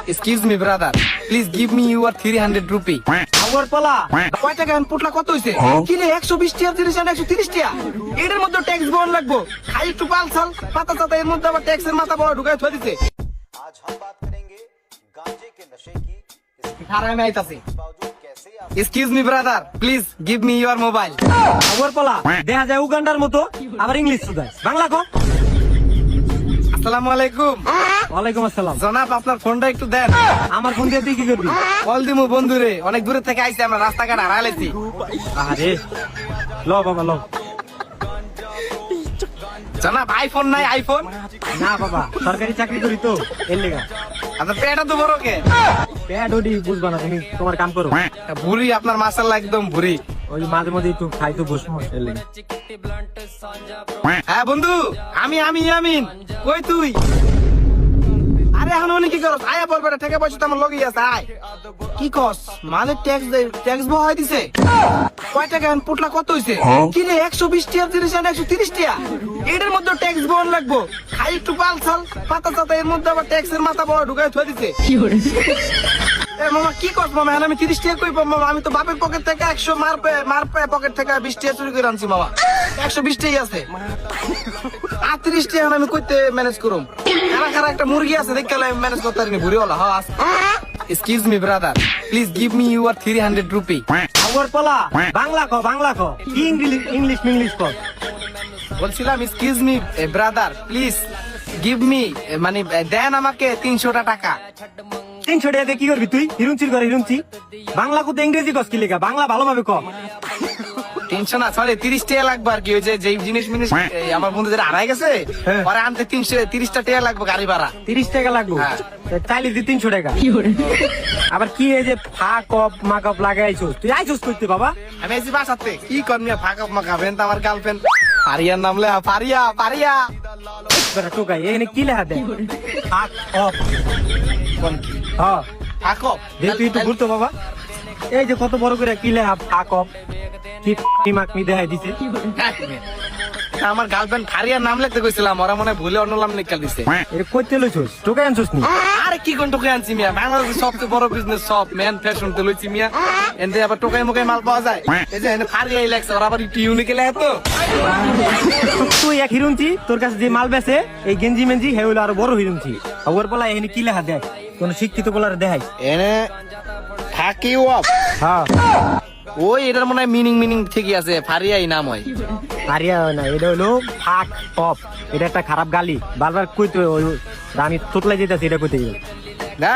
Excuse me, brother. Please give me your 300 rupee. আমার পালা কয় টাকা পুটলা কত হইছে? কি রে 120 টাকা 30 টাকা 130 টাকা? এটার মধ্যে ট্যাক্স বহন লাগবো। খাই একটু পালসাল পাতা চাতা এর মধ্যে আবার ট্যাক্সের মাথা বড় ঢুকায় থই দিছে। आज हम बात करेंगे गांजे के नशे की। খারাপ আইতাছে। बावजूद कैसे आप Excuse me, brother. Please give me your mobile. আমার পালা দেখা যায় উগান্ডার মতো আবার ইংলিশ শুধায় বাংলা কো। আসসালামু আলাইকুম। ওয়ালাইকুম আসসালাম। জনাব আপনার ফোনটা একটু দেন। আমার ফোন দিয়ে তুই কি করবি? কল দিমু বন্ধুরে, অনেক দূরে থেকে আইছি আমরা, রাস্তাঘাট হারাইছি। আরে ল বাবা ল। জনাব আইফোন নাই আইফোন? না বাবা সরকারি চাকরি করি তো এর লেগা। আপনার পেটটা তো বড় কে? প্যাড ওডি বুঝবা না, তুমি তোমার কাম করো। ভুরি আপনার মাশাআল্লাহ একদম ভুরি। ওই মাঝে মধ্যে একটু খাই তো বসবো এর লেগা। হ্যাঁ বন্ধু, আমি আমিন। কই তুই? আরে এখন উনি কি করছ? আয়া বলবে না, টাকা পয়সা তো আমার লগেই আছে, আয়। কি কস? মানে ট্যাক্স বহাই দিছে? কয় টাকা পুটলা কত হইছে? কি রে 120 টাকা 30 টাকা 130 টাকা? এটার মধ্যে ট্যাক্স বহন লাগবো। খাই একটু পালসাল পাতা চাতা এর মধ্যে আবার ট্যাক্সের মাথা বড় ঢুকায় থই দিছে। এ মামা কি কস মামা? এখন আমি 30 টাকা কই পাবো মামা? আমি তো বাপের পকেট থেকে 100 মার পকেট থেকে 20 টাকা চুরি করে আনছি মামা। 120 টাকাই আছে। 38 টাকা আমি কইতে ম্যানেজ করুম। খারা একটা মুরগি আছে দেখলে আমি ম্যানেজ করতে পারিনি, ভুরিওয়ালা। হ্যাঁ আছে। Excuse me, brother. Please give me your 300 rupee. আমার পালা বাংলা ক কি ইংলিশ কর। বলছিলাম excuse me, brother. Please give me মানে দেন আমাকে 300 টাকা। 300 টাকা দিয়ে কি করবি তুই? হিরুঞ্চির করে হিরুঞ্চি। বাংলা কুতে ইংরেজি কস কি লেগা? বাংলা ভালোভাবে ক। 300 না, সরি 30 টাকা লাগবে আর কি। ওই যে জিনিস এই আমার বন্ধু যেটা হারাই গেছে হ্যাঁ। পরে আনতে 30 টাকা লাগবে গাড়ি ভাড়া। 30 টাকা লাগবে। হ্যাঁ। চাইলে দি 300 টাকা। আবার কি এই যে ফাকপ মাকপ লাগাইছস? তুই আইছস কইতে বাবা? আমি এসি বাসাতে কি করমিয়া ফাঁকা ফাঁকা বেন আমার গার্লফ্রেন্ড ফারিয়ার নাম লে ফারিয়া বেটা টোকাই এখানে কি লেখা দেয়? ফাকপ। কোন কি হ্যাঁ ফাঁকো দে তুই তো ঘুরতো বাবা। এই যে কত বড় করে কি লেখা ফাকপ। কি মাকমি দেখাই দিছে। আমার গার্লফ্রেন্ড ফারিয়ার নাম লিখতে কইছিলাম, ওরা মনে হয় ভুলে অন্য নাম লিখে দিছে। এটা কইতে লইছস? টোকাই আনছস নি? আরে কি কোন টোকাই আনছি মিয়া? বাংলাদেশের সবচেয়ে বড় বিজনেস সব ম্যান ফ্যাশন তে লইছি মিয়া। এন্ড আবার টোকাই মুকাই মাল পাওয়া যায়। এই যে এনে ফারিয়াই লেখছে, ওরা আবার একটু ইউনিক লেখে তো। তুই এক হিরুঞ্চি, তোর কাছে যে মাল বেচে এই গেঞ্জি মেঞ্জি হে হইলো আরো বড় হিরুঞ্চি। ওর বলা এখানে কি লেখা দেয়? কোন শিক্ষিত বলার দেখাই? এনে ফাঁকি অফ। হ্যাঁ ওই এটার মনে হয় মিনিং ঠিকই আছে, ফারিয়াই নাম হয়। আরিয়া না, এটা হলো ফাক অফ। এটা একটা খারাপ গালি, বারবার কইতে আমি তোতলাই যেতেছি এটা কইতে গেলে। না